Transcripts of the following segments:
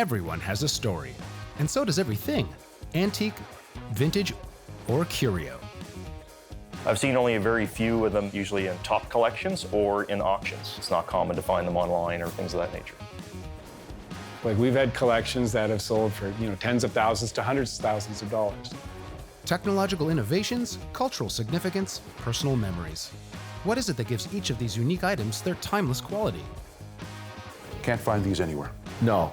Everyone has a story, and so does everything, antique, vintage, or curio. I've seen only a very few of them, usually in top collections or in auctions. It's not common to find them online or things of that nature. Like, we've had collections that have sold for, tens of thousands to hundreds of thousands of dollars. Technological innovations, cultural significance, personal memories. What is it that gives each of these unique items their timeless quality? Can't find these anywhere. No.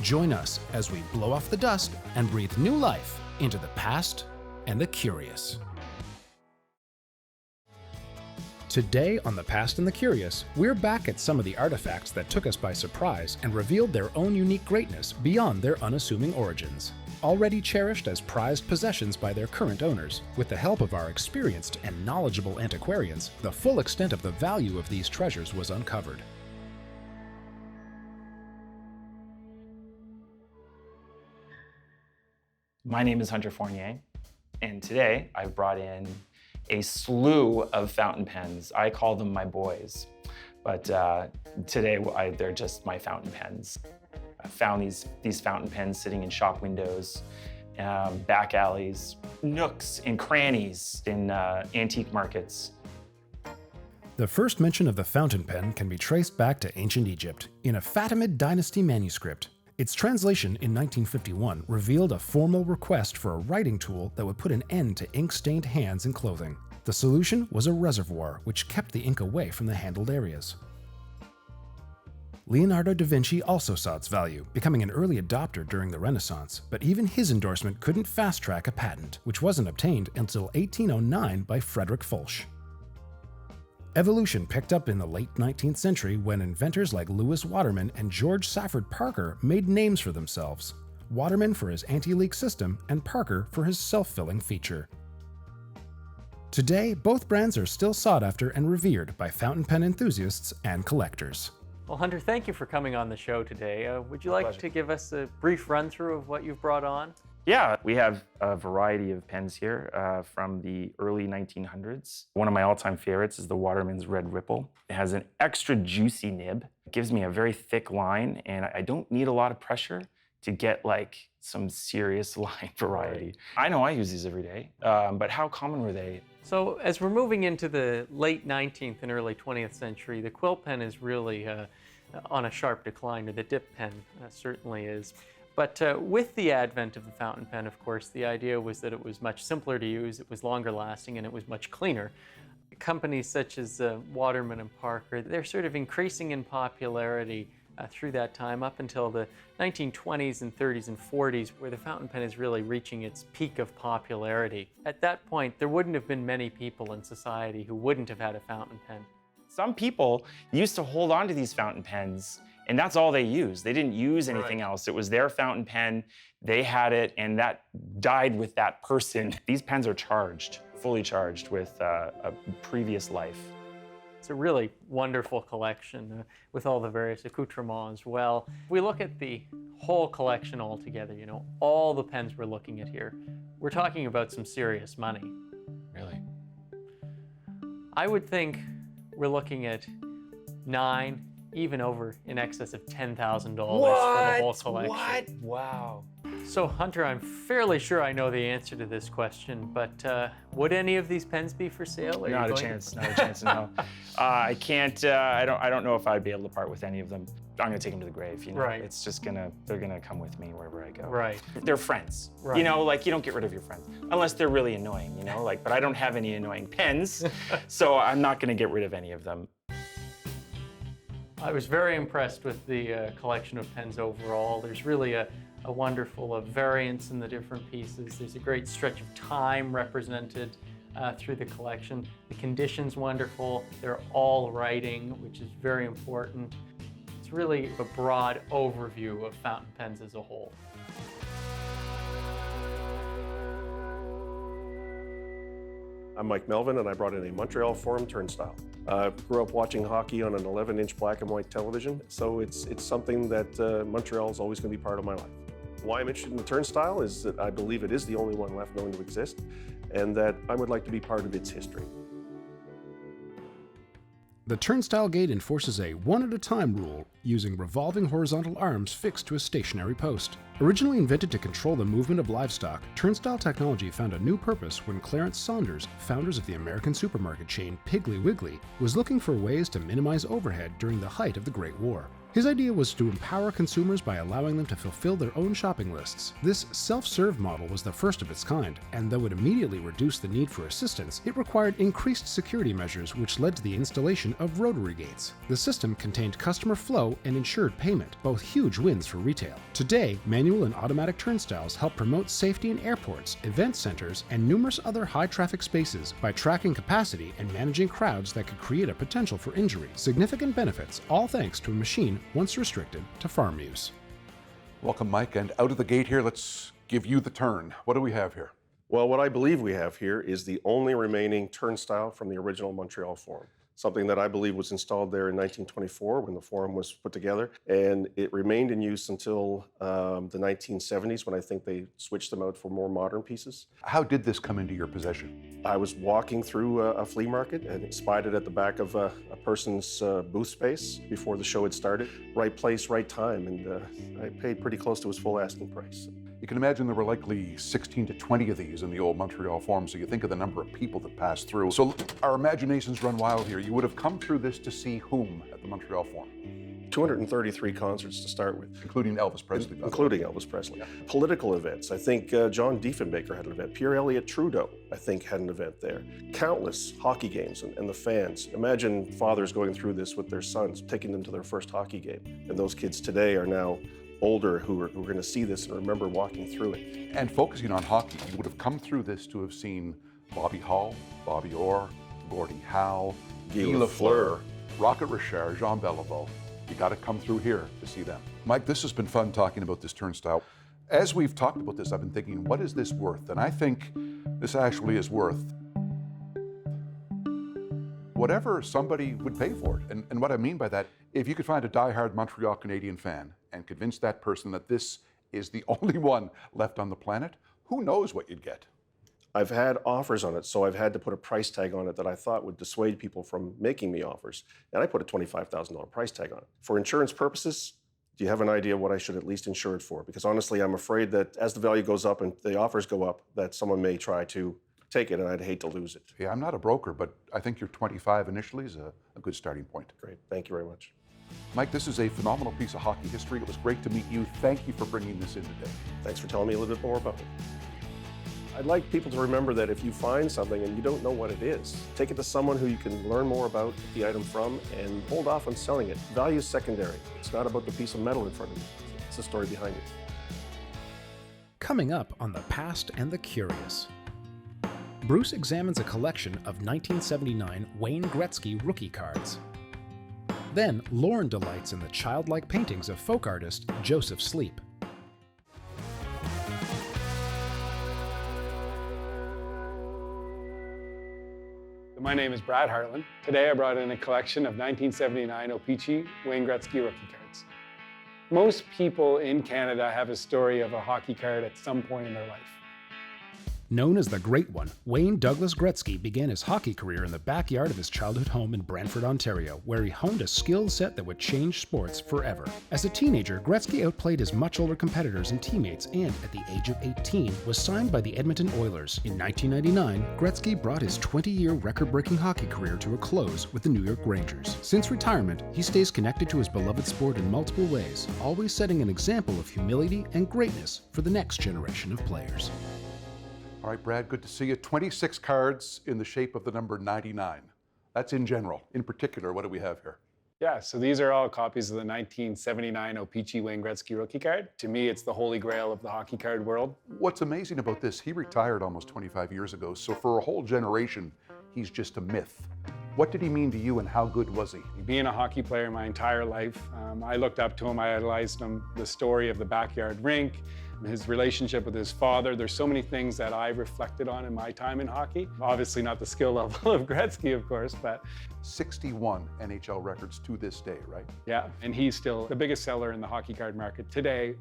Join us as we blow off the dust and breathe new life into the past and the curious. Today on The Past and the Curious, we're back at some of the artifacts that took us by surprise and revealed their own unique greatness beyond their unassuming origins. Already cherished as prized possessions by their current owners, with the help of our experienced and knowledgeable antiquarians, the full extent of the value of these treasures was uncovered. My name is Hunter Fournier, and today I've brought in a slew of fountain pens. I call them my boys, but today they're just my fountain pens. I found these fountain pens sitting in shop windows, back alleys, nooks and crannies in antique markets. The first mention of the fountain pen can be traced back to ancient Egypt in a Fatimid dynasty manuscript. Its translation in 1951 revealed a formal request for a writing tool that would put an end to ink-stained hands and clothing. The solution was a reservoir which kept the ink away from the handled areas. Leonardo da Vinci also saw its value, becoming an early adopter during the Renaissance, but even his endorsement couldn't fast-track a patent, which wasn't obtained until 1809 by Frederick Fulch. Evolution picked up in the late 19th century when inventors like Lewis Waterman and George Safford Parker made names for themselves, Waterman for his anti-leak system and Parker for his self-filling feature. Today, both brands are still sought after and revered by fountain pen enthusiasts and collectors. Well, Hunter, thank you for coming on the show today. Would you like to give us a brief run-through of what you've brought on? Yeah, we have a variety of pens here from the early 1900s. One of my all-time favorites is the Waterman's Red Ripple. It has an extra juicy nib. It gives me a very thick line, and I don't need a lot of pressure to get like some serious line variety. Right. I know I use these every day, but how common were they? So as we're moving into the late 19th and early 20th century, the quill pen is really on a sharp decline, or the dip pen certainly is. But with the advent of the fountain pen, of course, the idea was that it was much simpler to use, it was longer lasting, and it was much cleaner. Companies such as Waterman and Parker, they're sort of increasing in popularity through that time up until the 1920s and 30s and 40s, where the fountain pen is really reaching its peak of popularity. At that point, there wouldn't have been many people in society who wouldn't have had a fountain pen. Some people used to hold on to these fountain pens, and that's all they used. They didn't use anything else. It was their fountain pen, they had it, and that died with that person. These pens are charged, fully charged with a previous life. It's a really wonderful collection with all the various accoutrements as well. If we look at the whole collection altogether, all the pens we're looking at here, we're talking about some serious money. Really? I would think we're looking at even over in excess of $10,000 for the whole collection. What? Wow. So Hunter, I'm fairly sure I know the answer to this question, but would any of these pens be for sale? Not a chance, no. I can't, I don't know if I'd be able to part with any of them. I'm gonna take them to the grave, Right. It's just they're gonna come with me wherever I go. Right. They're friends. Right. You don't get rid of your friends, unless they're really annoying, but I don't have any annoying pens, so I'm not gonna get rid of any of them. I was very impressed with the collection of pens overall. There's really a wonderful variance in the different pieces. There's a great stretch of time represented through the collection. The condition's wonderful. They're all writing, which is very important. It's really a broad overview of fountain pens as a whole. I'm Mike Melvin, and I brought in a Montreal Forum turnstile. Grew up watching hockey on an 11-inch black and white television, so it's something that Montreal is always going to be part of my life. Why I'm interested in the turnstile is that I believe it is the only one left known to exist, and that I would like to be part of its history. The turnstile gate enforces a one-at-a-time rule, using revolving horizontal arms fixed to a stationary post. Originally invented to control the movement of livestock, turnstile technology found a new purpose when Clarence Saunders, founders of the American supermarket chain Piggly Wiggly, was looking for ways to minimize overhead during the height of the Great War. His idea was to empower consumers by allowing them to fulfill their own shopping lists. This self-serve model was the first of its kind, and though it immediately reduced the need for assistance, it required increased security measures which led to the installation of rotary gates. The system contained customer flow and ensured payment, both huge wins for retail. Today, manual and automatic turnstiles help promote safety in airports, event centers, and numerous other high-traffic spaces by tracking capacity and managing crowds that could create a potential for injury. Significant benefits, all thanks to a machine once restricted to farm use. Welcome, Mike, and out of the gate here, let's give you the turn. What do we have here? Well, what I believe we have here is the only remaining turnstile from the original Montreal Forum. Something that I believe was installed there in 1924 when the Forum was put together, and it remained in use until the 1970s when I think they switched them out for more modern pieces. How did this come into your possession? I was walking through a flea market and spied it at the back of a person's booth space before the show had started. Right place, right time, and I paid pretty close to his full asking price. You can imagine there were likely 16 to 20 of these in the old Montreal Forum, so you think of the number of people that passed through. So our imaginations run wild here. You would have come through this to see whom at the Montreal Forum? 233 concerts to start with. Including Elvis Presley. Including Elvis Presley. Yeah. Political events. I think John Diefenbaker had an event. Pierre Elliott Trudeau, I think, had an event there. Countless hockey games and the fans. Imagine fathers going through this with their sons, taking them to their first hockey game. And those kids today are now older who are going to see this and remember walking through it. And focusing on hockey, you would have come through this to have seen Bobby Hull, Bobby Orr, Gordie Howe, Guy Lafleur, Rocket Richard, Jean Beliveau. You got to come through here to see them. Mike, this has been fun talking about this turnstile. As we've talked about this, I've been thinking, what is this worth? And I think this actually is worth whatever somebody would pay for it. And what I mean by that, if you could find a diehard Montreal Canadian fan and convince that person that this is the only one left on the planet, who knows what you'd get? I've had offers on it, so I've had to put a price tag on it that I thought would dissuade people from making me offers. And I put a $25,000 price tag on it. For insurance purposes, do you have an idea what I should at least insure it for? Because honestly, I'm afraid that as the value goes up and the offers go up, that someone may try to take it, and I'd hate to lose it. Yeah, I'm not a broker, but I think your 25 initially is a good starting point. Great, thank you very much. Mike, this is a phenomenal piece of hockey history. It was great to meet you. Thank you for bringing this in today. Thanks for telling me a little bit more about it. I'd like people to remember that if you find something and you don't know what it is, take it to someone who you can learn more about the item from and hold off on selling it. Value is secondary. It's not about the piece of metal in front of you. It's the story behind it. Coming up on The Past and the Curious. Bruce examines a collection of 1979 Wayne Gretzky rookie cards. Then Lauren delights in the childlike paintings of folk artist Joseph Sleep. My name is Brad Hartland. Today I brought in a collection of 1979 O-Pee-Chee Wayne Gretzky rookie cards. Most people in Canada have a story of a hockey card at some point in their life. Known as the Great One, Wayne Douglas Gretzky began his hockey career in the backyard of his childhood home in Brantford, Ontario, where he honed a skill set that would change sports forever. As a teenager, Gretzky outplayed his much older competitors and teammates and, at the age of 18, was signed by the Edmonton Oilers. In 1999, Gretzky brought his 20-year record-breaking hockey career to a close with the New York Rangers. Since retirement, he stays connected to his beloved sport in multiple ways, always setting an example of humility and greatness for the next generation of players. All right, Brad, good to see you. 26 cards in the shape of the number 99. That's in general. In particular, what do we have here? Yeah, so these are all copies of the 1979 O-Pee-Chee Wayne Gretzky rookie card. To me, it's the holy grail of the hockey card world. What's amazing about this, he retired almost 25 years ago, so for a whole generation, he's just a myth. What did he mean to you and how good was he? Being a hockey player my entire life, I looked up to him, I idolized him, the story of the backyard rink, his relationship with his father. There's so many things that I reflected on in my time in hockey. Obviously not the skill level of Gretzky, of course, but 61 NHL records to this day, right? Yeah, and he's still the biggest seller in the hockey card market today,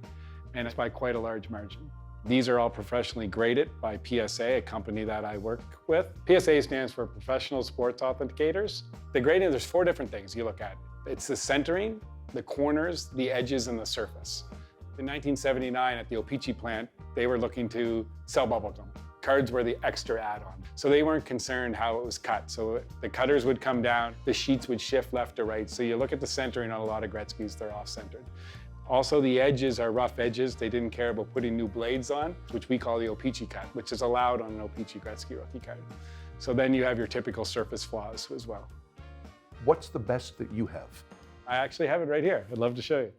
and it's by quite a large margin. These are all professionally graded by PSA, a company that I work with. PSA stands for Professional Sports Authenticators. The grading, there's 4 different things you look at. It's the centering, the corners, the edges, and the surface. In 1979 at the O-Pee-Chee plant, they were looking to sell bubblegum. Cards were the extra add-on. So they weren't concerned how it was cut. So the cutters would come down, the sheets would shift left to right. So you look at the centering on a lot of Gretzky's, they're off-centered. Also, the edges are rough edges. They didn't care about putting new blades on, which we call the O-Pee-Chee cut, which is allowed on an O-Pee-Chee Gretzky rookie card. So then you have your typical surface flaws as well. What's the best that you have? I actually have it right here. I'd love to show you.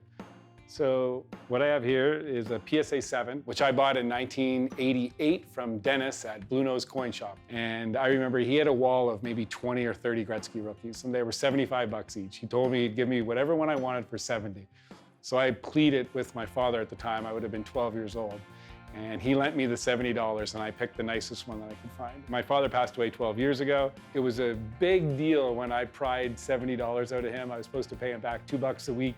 So what I have here is a PSA 7, which I bought in 1988 from Dennis at Blue Nose Coin Shop. And I remember he had a wall of maybe 20 or 30 Gretzky rookies, and they were 75 bucks each. He told me he'd give me whatever one I wanted for 70. So I pleaded with my father at the time. I would have been 12 years old. And he lent me the $70, and I picked the nicest one that I could find. My father passed away 12 years ago. It was a big deal when I pried $70 out of him. I was supposed to pay him back $2 a week.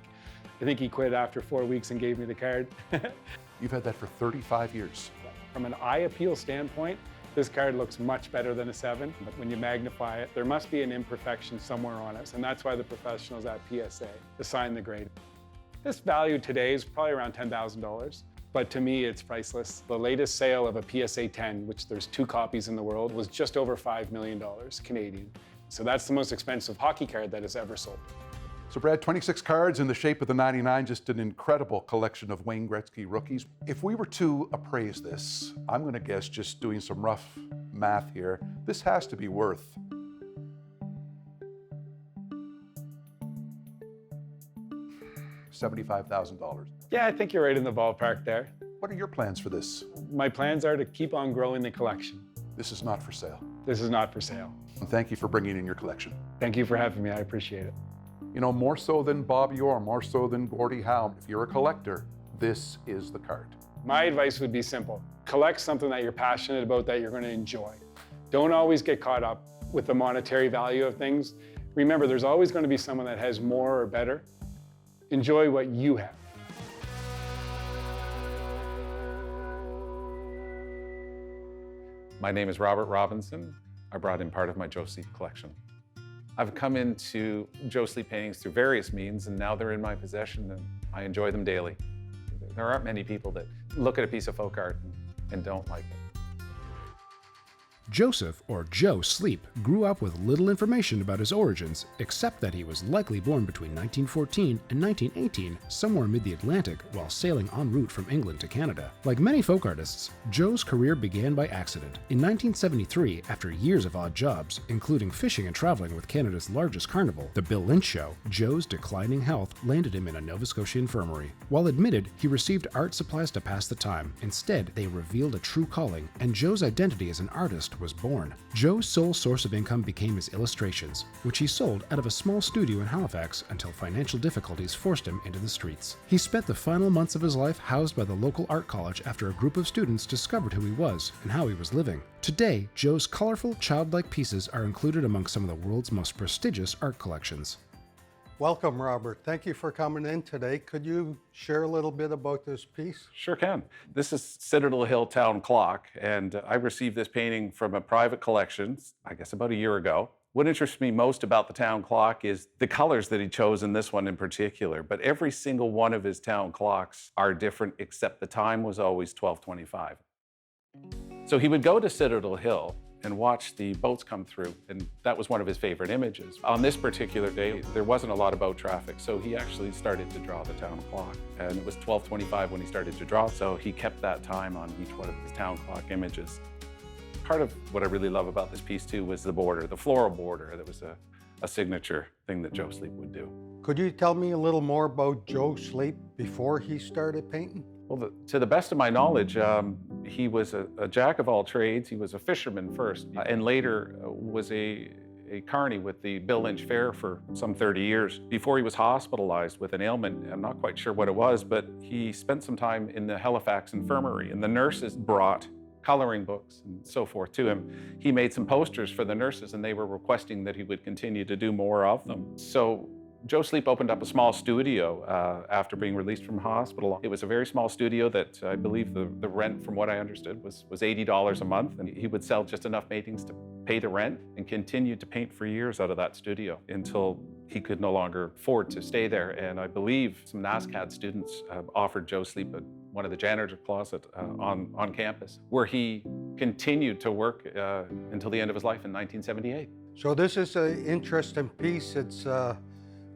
I think he quit after 4 weeks and gave me the card. You've had that for 35 years. From an eye appeal standpoint, this card looks much better than a 7, but when you magnify it, there must be an imperfection somewhere on it, and that's why the professionals at PSA assign the grade. This value today is probably around $10,000, but to me, it's priceless. The latest sale of a PSA 10, which there's 2 copies in the world, was just over $5 million Canadian. So that's the most expensive hockey card that has ever sold. So Brad, 26 cards in the shape of the 99, just an incredible collection of Wayne Gretzky rookies. If we were to appraise this, I'm gonna guess, just doing some rough math here, this has to be worth $75,000. Yeah, I think you're right in the ballpark there. What are your plans for this? My plans are to keep on growing the collection. This is not for sale. This is not for sale. And thank you for bringing in your collection. Thank you for having me, I appreciate it. You know, more so than Bobby Orr, more so than Gordie Howe, if you're a collector, this is the card. My advice would be simple. Collect something that you're passionate about, that you're going to enjoy. Don't always get caught up with the monetary value of things. Remember, there's always going to be someone that has more or better. Enjoy what you have. My name is Robert Robinson. I brought in part of my Joe Sleep collection. I've come into Joe Sleep paintings through various means, and now they're in my possession, and I enjoy them daily. There aren't many people that look at a piece of folk art and don't like it. Joseph, or Joe Sleep, grew up with little information about his origins, except that he was likely born between 1914 and 1918, somewhere mid the Atlantic, while sailing en route from England to Canada. Like many folk artists, Joe's career began by accident. In 1973, after years of odd jobs, including fishing and traveling with Canada's largest carnival, the Bill Lynch Show, Joe's declining health landed him in a Nova Scotia infirmary. While admitted, he received art supplies to pass the time. Instead, they revealed a true calling, and Joe's identity as an artist was born. Joe's sole source of income became his illustrations, which he sold out of a small studio in Halifax until financial difficulties forced him into the streets. He spent the final months of his life housed by the local art college after a group of students discovered who he was and how he was living. Today, Joe's colorful, childlike pieces are included among some of the world's most prestigious art collections. Welcome, Robert. Thank you for coming in today. Could you share a little bit about this piece? Sure can. This is Citadel Hill Town Clock, and I received this painting from a private collection, I guess about a year ago. What interests me most about the town clock is the colors that he chose in this one in particular, but every single one of his town clocks are different, except the time was always 12:25. So he would go to Citadel Hill and watch the boats come through, and that was one of his favorite images. On this particular day, there wasn't a lot of boat traffic, so he actually started to draw the town clock, and it was 12:25 when he started to draw, so he kept that time on each one of his town clock images. Part of what I really love about this piece too was the border, the floral border. That was a signature thing that Joe Sleep would do. Could you tell me a little more about Joe Sleep before he started painting? Well, to the best of my knowledge, he was a jack of all trades. He was a fisherman first, and later was a carny with the Bill Lynch Fair for some 30 years. Before he was hospitalized with an ailment, I'm not quite sure what it was, but he spent some time in the Halifax infirmary, and the nurses brought coloring books and so forth to him. He made some posters for the nurses, and they were requesting that he would continue to do more of them. So Joe Sleep opened up a small studio after being released from hospital. It was a very small studio that I believe the rent, from what I understood, was $80 a month. And he would sell just enough paintings to pay the rent and continued to paint for years out of that studio until he could no longer afford to stay there. And I believe some NASCAD students offered Joe Sleep one of the janitor closet on campus, where he continued to work until the end of his life in 1978. So this is an interesting piece. It's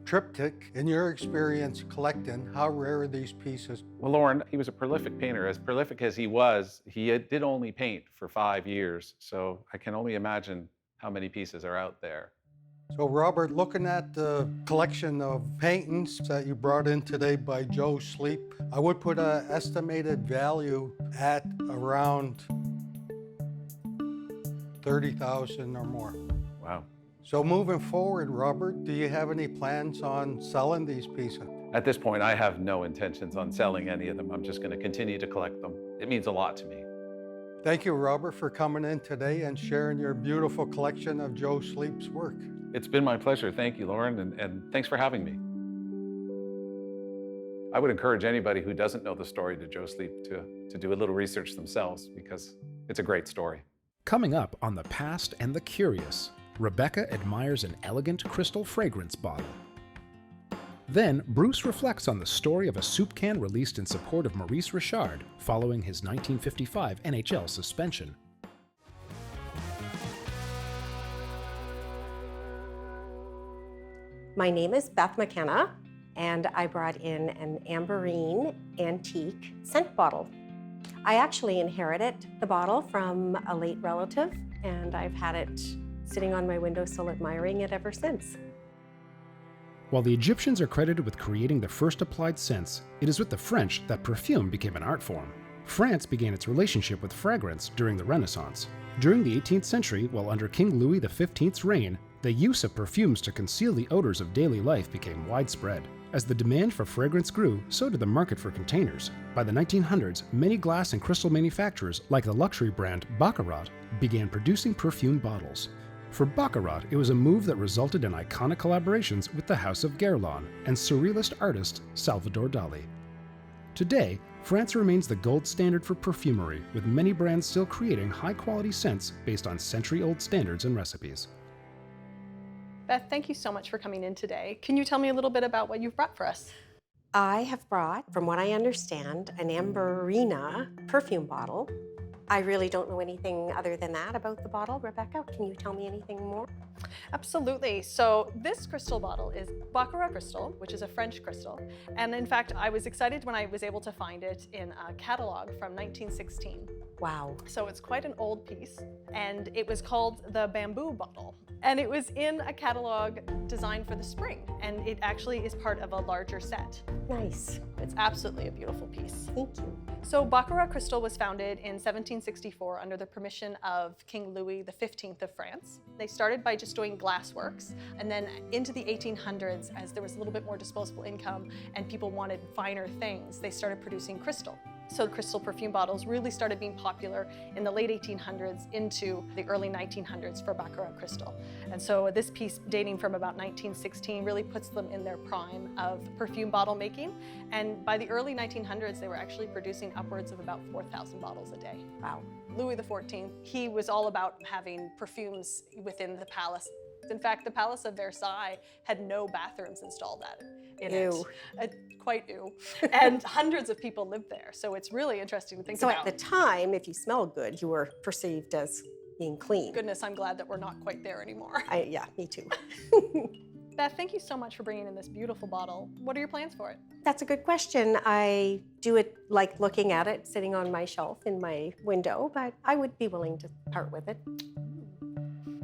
triptych. In your experience collecting, how rare are these pieces? Well, Lauren, he was a prolific painter. As prolific as he was, he did only paint for 5 years. So I can only imagine how many pieces are out there. So Robert, looking at the collection of paintings that you brought in today by Joe Sleep, I would put an estimated value at around $30,000 or more. Wow. So moving forward, Robert, do you have any plans on selling these pieces? At this point, I have no intentions on selling any of them. I'm just going to continue to collect them. It means a lot to me. Thank you, Robert, for coming in today and sharing your beautiful collection of Joe Sleep's work. It's been my pleasure. Thank you, Lauren, and thanks for having me. I would encourage anybody who doesn't know the story to Joe Sleep to do a little research themselves, because it's a great story. Coming up on The Past and the Curious, Rebecca admires an elegant crystal fragrance bottle. Then, Bruce reflects on the story of a soup can released in support of Maurice Richard following his 1955 NHL suspension. My name is Beth McKenna, and I brought in an amberine antique scent bottle. I actually inherited the bottle from a late relative, and I've had it sitting on my windowsill admiring it ever since. While the Egyptians are credited with creating the first applied scents, it is with the French that perfume became an art form. France began its relationship with fragrance during the Renaissance. During the 18th century, while under King Louis XV's reign, the use of perfumes to conceal the odors of daily life became widespread. As the demand for fragrance grew, so did the market for containers. By the 1900s, many glass and crystal manufacturers, like the luxury brand Baccarat, began producing perfume bottles. For Baccarat, it was a move that resulted in iconic collaborations with the House of Guerlain and surrealist artist Salvador Dali. Today, France remains the gold standard for perfumery, with many brands still creating high-quality scents based on century-old standards and recipes. Beth, thank you so much for coming in today. Can you tell me a little bit about what you've brought for us? I have brought, from what I understand, an Amberina perfume bottle. I really don't know anything other than that about the bottle. Rebecca, can you tell me anything more? Absolutely. So this crystal bottle is Baccarat crystal, which is a French crystal. And in fact, I was excited when I was able to find it in a catalog from 1916. Wow. So it's quite an old piece, and it was called the bamboo bottle. And it was in a catalog designed for the spring, and it actually is part of a larger set. Nice. It's absolutely a beautiful piece. Thank you. So Baccarat crystal was founded in 1764 under the permission of King Louis XV of France. They started by just doing glass works, and then into the 1800s, as there was a little bit more disposable income and people wanted finer things, they started producing crystal. So crystal perfume bottles really started being popular in the late 1800s into the early 1900s for Baccarat crystal. And so this piece, dating from about 1916, really puts them in their prime of perfume bottle making. And by the early 1900s, they were actually producing upwards of about 4,000 bottles a day. Wow. Louis XIV, he was all about having perfumes within the palace. In fact, the Palace of Versailles had no bathrooms installed in Ew. it. Quite ew. And hundreds of people lived there. So it's really interesting to think So about. at the time, if you smelled good, you were perceived as being clean. Goodness, I'm glad that we're not quite there anymore. Yeah, me too. Beth, thank you so much for bringing in this beautiful bottle. What are your plans for it? That's a good question. I do it like looking at it sitting on my shelf in my window, but I would be willing to part with it.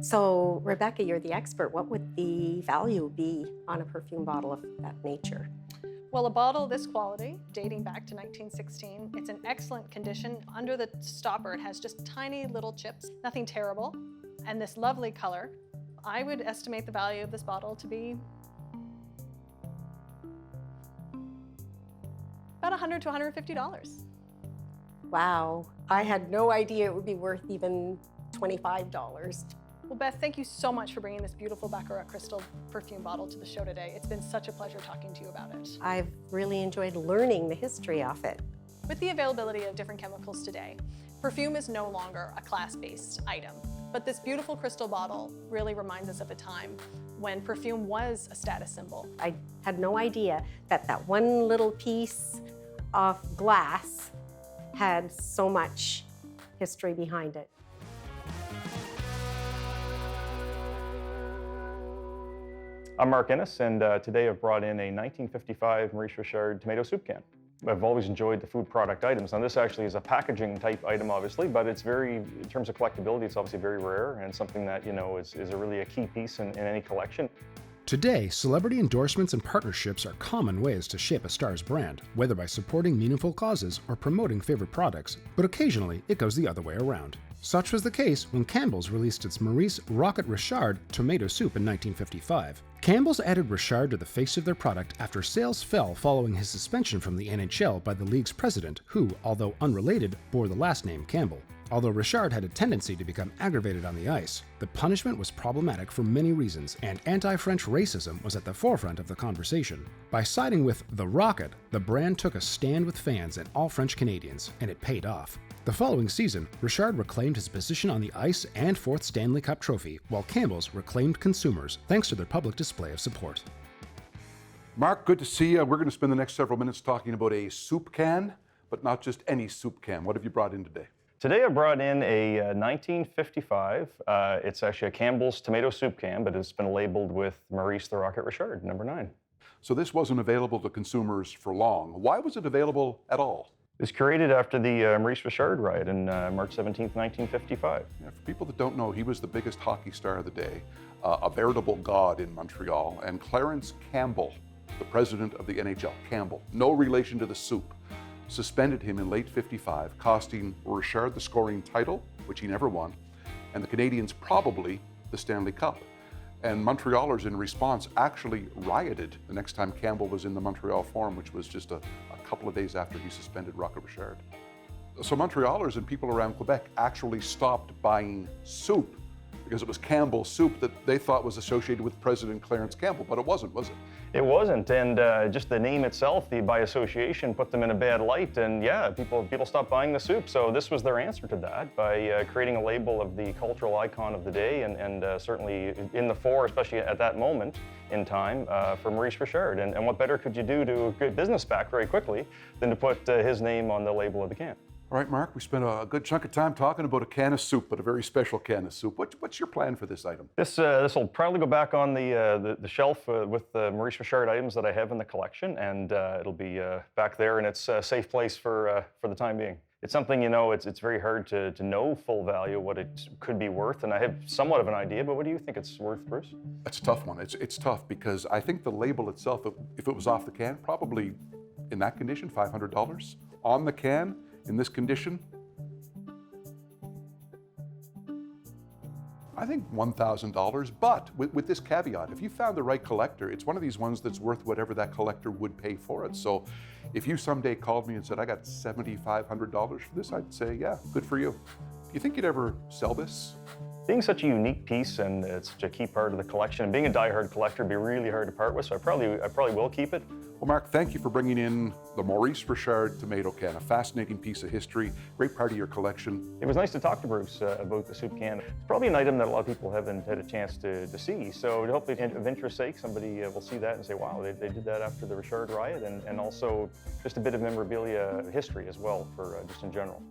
So, Rebecca, you're the expert. What would the value be on a perfume bottle of that nature? Well, a bottle this quality, dating back to 1916, it's in excellent condition. Under the stopper, it has just tiny little chips, nothing terrible, and this lovely color. I would estimate the value of this bottle to be about $100 to $150. Wow, I had no idea it would be worth even $25. Well, Beth, thank you so much for bringing this beautiful Baccarat crystal perfume bottle to the show today. It's been such a pleasure talking to you about it. I've really enjoyed learning the history of it. With the availability of different chemicals today, perfume is no longer a class-based item. But this beautiful crystal bottle really reminds us of a time when perfume was a status symbol. I had no idea that that one little piece of glass had so much history behind it. I'm Mark Ennis, and today I've brought in a 1955 Maurice Richard tomato soup can. I've always enjoyed the food product items. Now this actually is a packaging type item, obviously, but it's very, in terms of collectability, it's obviously very rare and something that, you know, is really a key piece in any collection. Today, celebrity endorsements and partnerships are common ways to shape a star's brand, whether by supporting meaningful causes or promoting favorite products, but occasionally it goes the other way around. Such was the case when Campbell's released its Maurice Rocket Richard tomato soup in 1955. Campbell's added Richard to the face of their product after sales fell following his suspension from the NHL by the league's president, who, although unrelated, bore the last name Campbell. Although Richard had a tendency to become aggravated on the ice, the punishment was problematic for many reasons, and anti-French racism was at the forefront of the conversation. By siding with the Rocket, the brand took a stand with fans and all French Canadians, and it paid off. The following season, Richard reclaimed his position on the ice and fourth Stanley Cup trophy, while Campbell's reclaimed consumers thanks to their public display of support. Mark, good to see you. We're going to spend the next several minutes talking about a soup can, but not just any soup can. What have you brought in today? Today I brought in a 1955, it's actually a Campbell's tomato soup can, but it's been labeled with Maurice the Rocket Richard, number 9. So this wasn't available to consumers for long. Why was it available at all? It was created after the Maurice Richard riot in March 17, 1955. Yeah, for people that don't know, he was the biggest hockey star of the day, a veritable god in Montreal, and Clarence Campbell, the president of the NHL, Campbell, no relation to the soup, suspended him in late '55, costing Richard the scoring title, which he never won, and the Canadiens probably the Stanley Cup. And Montrealers in response actually rioted the next time Campbell was in the Montreal Forum, which was just a couple of days after he suspended Rocket Richard. So Montrealers and people around Quebec actually stopped buying soup because it was Campbell's soup that they thought was associated with President Clarence Campbell, but it wasn't, was it? It wasn't, and just the name itself, by association, put them in a bad light, and yeah, people stopped buying the soup. So this was their answer to that by creating a label of the cultural icon of the day, and certainly in the fore, especially at that moment in time, for Maurice Richard. And what better could you do to get business back very quickly than to put his name on the label of the can? All right, Mark, we spent a good chunk of time talking about a can of soup, but a very special can of soup. What's your plan for this item? This will probably go back on the shelf with the Maurice Richard items that I have in the collection, and it'll be back there in its safe place for the time being. It's something, you know, it's very hard to know full value, what it could be worth, and I have somewhat of an idea, but what do you think it's worth, Bruce? That's a tough one. It's tough because I think the label itself, if it was off the can, probably in that condition, $500. On the can, in this condition, I think $1,000, but with this caveat, if you found the right collector, it's one of these ones that's worth whatever that collector would pay for it. So if you someday called me and said, I got $7,500 for this, I'd say, yeah, good for you. Do you think you'd ever sell this? Being such a unique piece and it's such a key part of the collection, and being a die-hard collector would be really hard to part with, so I probably will keep it. Well, Mark, thank you for bringing in the Maurice Richard tomato can, a fascinating piece of history, great part of your collection. It was nice to talk to Bruce about the soup can. It's probably an item that a lot of people haven't had a chance to see, so hopefully of interest's sake, somebody will see that and say, wow, they did that after the Richard riot, and also just a bit of memorabilia history as well, for just in general.